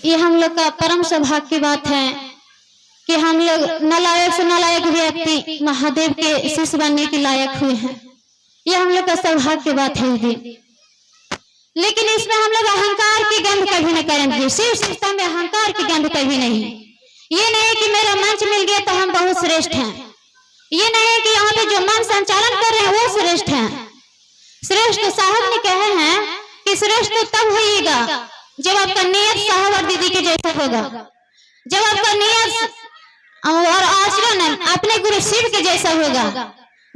ये हम लोग का परम सौभाग्य की बात है कि हम लोग नालायक से नालायक व्यक्ति महादेव के शिष्य बनने के लायक हुए हैं। ये हम लोग का सौभाग्य की बात है दीदी। लेकिन इसमें हम लोग अहंकार की गंध कभी न करेंगे। शिव संस्था में अहंकार की गंध कभी नहीं। ये नहीं कि मेरा मंच मिल गया तो हम बहुत श्रेष्ठ हैं। ये नहीं है कि यहाँ पे जो मन संचालन कर रहे हैं वो श्रेष्ठ हैं। श्रेष्ठ साहब ने कहे हैं कि श्रेष्ठ तो तब होइएगा जब आपका नियत साहब और दीदी के जैसा होगा, जब आपका नियत और आचरण अपने गुरु शिव के जैसा होगा।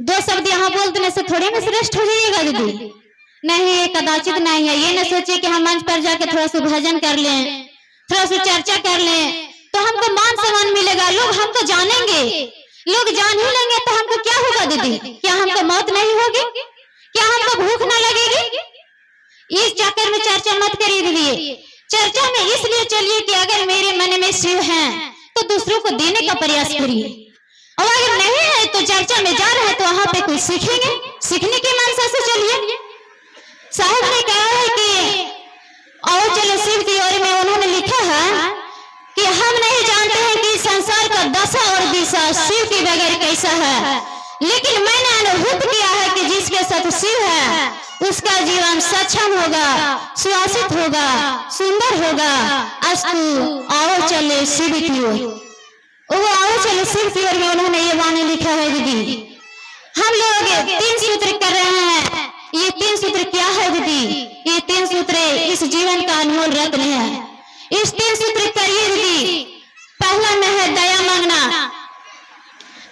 दो शब्द यहाँ बोल देने से थोड़े में श्रेष्ठ हो जाइएगा दीदी। नहीं, ये कदाचित नहीं है। ये न सोचे कि हम मंच पर जाके थोड़ा सा भजन कर लें, थोड़ा सा चर्चा कर लें तो हमको मान सम्मान मिलेगा, लोग हमको जानेंगे। लोग जान ही लेंगे तो हमको क्या होगा दीदी? क्या हमको मौत नहीं होगी? क्या हमको भूख न लगेगी? इस चक्कर में चर्चा मत करिए दीदी। चर्चा में इसलिए चलिए कि अगर मेरे मन में शिव है तो दूसरों को देने का प्रयास करिए, और अगर नहीं है तो चर्चा में जा रहे हैं तो वहां पे कुछ सीखेंगे, सीखने की मनसा से चलिए। साहब ने कहा है कि आओ चलो शिव की ओर में उन्होंने लिखा है कि हम नहीं जानते हैं कि संसार का दशा और दिशा शिव के बगैर कैसा है, लेकिन मैंने अनुभूत किया है कि जिसके साथ शिव है उसका जीवन सक्षम होगा, सुहासित होगा, सुंदर होगा। अस्तु आओ चले शिव की ओर। वो आओ चले शिव की ओर में उन्होंने ये वाणी लिखा है दीदी। हम लोग 3 सूत्र कर रहे हैं। ये 3 सूत्र क्या है दीदी? ये 3 सूत्र इस जीवन का अनमोल रत्न है। इस 3 सूत्र करिए दीदी। पहला में है दया मांगना।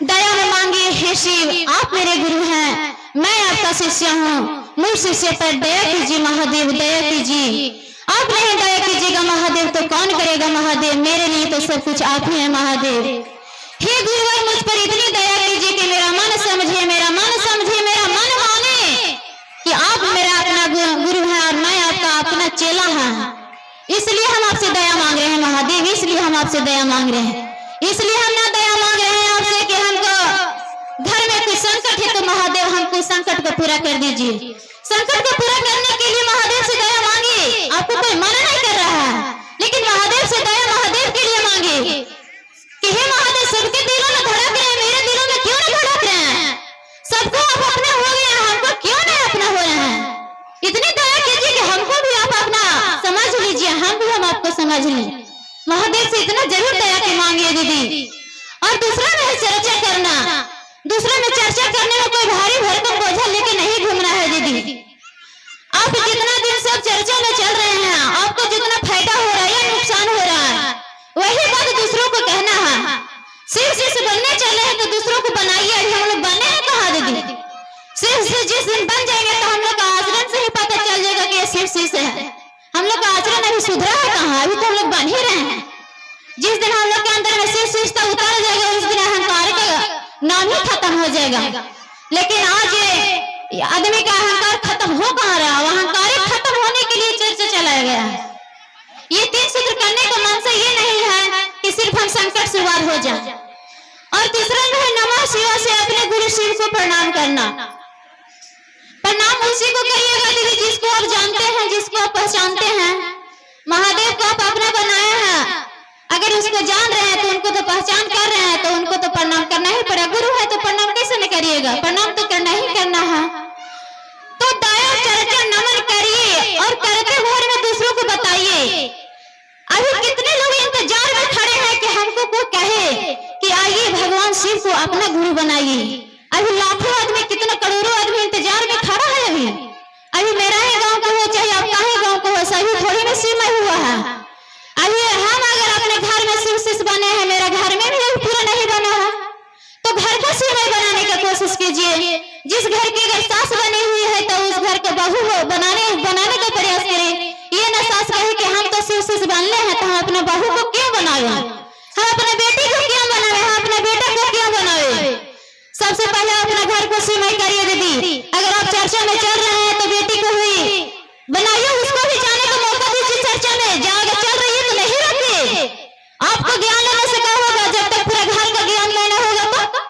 दया में मांगिए, हे शिव आप मेरे गुरु हैं, मैं आपका शिष्य हूँ, मुझ शिष्य पर दया कीजिए महादेव, दया कीजिए। आप नहीं दया कीजिएगा महादेव तो कौन करेगा महादेव? मेरे लिए तो सब कुछ आप ही है महादेव। हे गुरुवर मुझ पर इतनी दया कीजिए कि मेरा मन समझे, मेरा मन समझे, मेरा मन माने कि आप मेरा अपना गुरु है और मैं आपका अपना चेला है। इसलिए हम आपसे दया मांग रहे हैं महादेव, इसलिए हम आपसे दया मांग रहे हैं। इसलिए हम ना दया मांग रहे हैं आपसे कि हमको घर में कोई संकट है तो महादेव हमको संकट को पूरा कर दीजिए। संकट को पूरा करने के लिए महादेव से दया मांगिए। आपको कोई मना नहीं कर रहा है, लेकिन महादेव से दया महादेव के लिए मांगिए कि हे महादेव सबके दिलों में धड़क रहे हैं, मेरे दिलों में क्यों नहीं धड़क रहे हैं? सबको आप अपना हो गए हैं, हमको क्यों नहीं अपना हो रहे हैं? इतनी दया कीजिए कि हमको भी आप अपना समझ लीजिए, हम भी हम आपको समझ लें। महादेव से इतना जरूर दया की मांगिए दीदी। और दूसरा में है चर्चा करना। दूसरा में चर्चा करने में कोई भारी भरकम बोझा लेके नहीं घूमना है दीदी। आप जितना दिन सब चर्चा में चल रहे हैं, आपको जितना फायदा हो रहा है या नुकसान हो रहा है, वही बात दूसरों को कहना है। शिव शिष्य बनने चले हैं तो दूसरों को बनाइए। अभी हम लोग बने हैं कहाँ दीदी? शिव से जिस दिन बन जाएंगे तो हम लोग का आचरण से ही पता चल जाएगा कि ये शिव शिष्य है। हम लोग का आचरण अभी सुधरा है कहाँ? अभी तो हम लोग बन ही रहे हैं। जिस दिन हम लोग के अंदर में शिव शिष्यता उतर जाएगा उस दिन अहंकार का नाम ही खत्म हो जाएगा। लेकिन आज ये आदमी का अहंकार खत्म हो कहाँ रहा? अहंकार खत्म होने के लिए चर्चा चलाया गया है। ये 3 सूत्र करने का मनसा ये नहीं है कि सिर्फ हम संकट से वार हो जाए। और तीसरा में है नमः शिवाय से अपने गुरु शिव को प्रणाम करना। प्रणाम उसी को करिएगा दीदी जिसको आप जानते हैं, जिसको आप पहचानते हैं। महादेव को आप अपना बनाया है, अगर उसको जान रहे हैं तो उनको तो पहचान कर रहे हैं तो उनको तो प्रणाम करना ही पड़ेगा। गुरु है तो प्रणाम कैसे नहीं करिएगा? प्रणाम तो करना ही करना है। तो दया चर्चा नमन करिए और करते भर में दूसरों को बताइए। अभी कितने लोग इंतजार में खड़े हैं कि हमको कोई कहे कि आइए भगवान शिव को अपना गुरु बनाइए। अभी लाखों आदमी, कितना करोड़ों आदमी इंतजार में खड़ा है। अभी मेरा ही गाँव का हो चाहे आपका ही गाँव का हो, सभी थोड़ी में शिव में हुआ है। अभी हम अगर अपने घर में शिव शिष्य बने हैं, मेरा घर में भी पूरा नहीं बना है, तो घर का शिव बनाने की कोशिश कीजिए। जिस घर की अगर सास बनी हुई है तो उस घर को बहू बनाने का प्रयास करें। ये ना सास कहे कि हम तो शिव शिष्य बनले हैं तो हम अपने बहू को क्यों बनावे, हम अपने बेटी को क्यों बनावे, हम अपने बेटा को क्यों बनावे। सबसे पहले अपना घर को शिवमय करिए दीदी। अगर आप चर्चा में चल रहे हैं तो बेटी को भी बनाइए, उसको भी जाने का मौका दीजिए चर्चा में। जहाँ चल रही है तो नहीं रखिए। आपको ज्ञान लेने से क्या होगा? जब तक पूरा घर का ज्ञान लेना होगा तो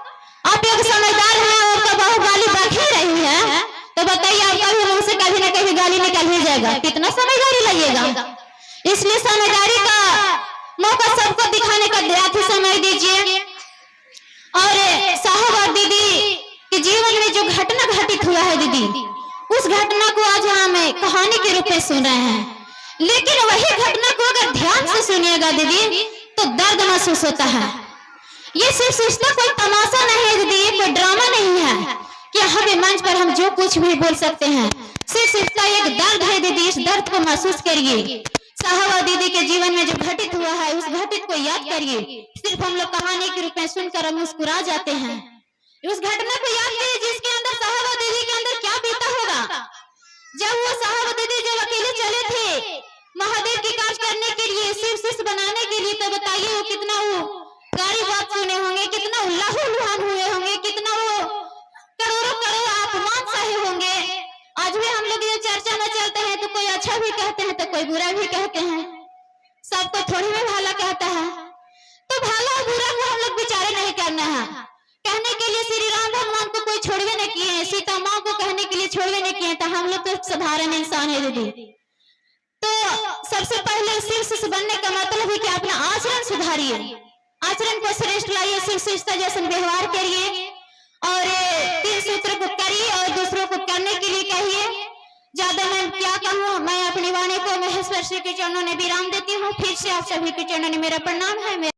आप एक समझदार हैं, आपका बहू गाली बक ही रही है तो बताइए आपका भी मुंह से कभी ना कभी गाली निकल ही जाएगा। कितना समझदारी लगेगा। इसलिए समझदारी का मौका सबको दिखाने का अति समय दीजिए। और साहब और दीदी के जीवन में जो घटना घटित हुआ है दीदी, उस घटना को आज हम कहानी के रूप में सुन रहे हैं, लेकिन वही घटना को अगर ध्यान से सुनिएगा दीदी तो दर्द महसूस होता है। ये सिर्फ रिश्ता कोई तमाशा नहीं है दीदी, ये कोई ड्रामा नहीं है कि यहाँ पे मंच पर हम जो कुछ भी बोल सकते हैं। सिर्फ इसका एक दर्द है दीदी, इस दर्द को महसूस करिए। साहब और दीदी के जीवन में जो घटित हुआ है उस घटित को याद करिए। सिर्फ हम लोग कहानी के रूप में सुनकर हम मुस्कुरा जाते हैं। उस घटना को याद करिए जिसके अंदर साहब और दीदी के अंदर क्या बीता होगा। जब वो साहब और दीदी जब अकेले चले थे महादेव की कार्य करने के लिए, शिव शिष्य बनाने के लिए, तो बताइए वो कितना वो गाड़ी बात सुने होंगे, कितना उल्लाह हुए होंगे, कितना वो करोड़ों करोड़ अपमान सहे होंगे। आज भी हम लोग ये चर्चा में चलते हैं तो कोई अच्छा भी कहते हैं तो कोई बुरा भी कहते हैं, सबको थोड़ी में भला कहता है। तो भला और बुरा को हम लोग विचार नहीं करना है। कहने के लिए श्री राम भगवान को कोई छोड़वे नहीं किए, सीता माँ को कहने के लिए छोड़वे नहीं किए, तो हम लोग तो साधारण इंसान है दीदी। तो सबसे पहले शिव शिष्य बनने का मतलब है कि अपना आचरण सुधारिए, आचरण को श्रेष्ठ लाइए, शिव शिष्य जैसा व्यवहार करिए और 3 सूत्र को करिए और दूसरों को करने के लिए कहिए। ज्यादा मैं क्या कहूँ, मैं अपनी वाणी को महेश्वर श्री के चरणों में विराम देती हूँ। फिर से आप सभी के चरणों में मेरा प्रणाम है।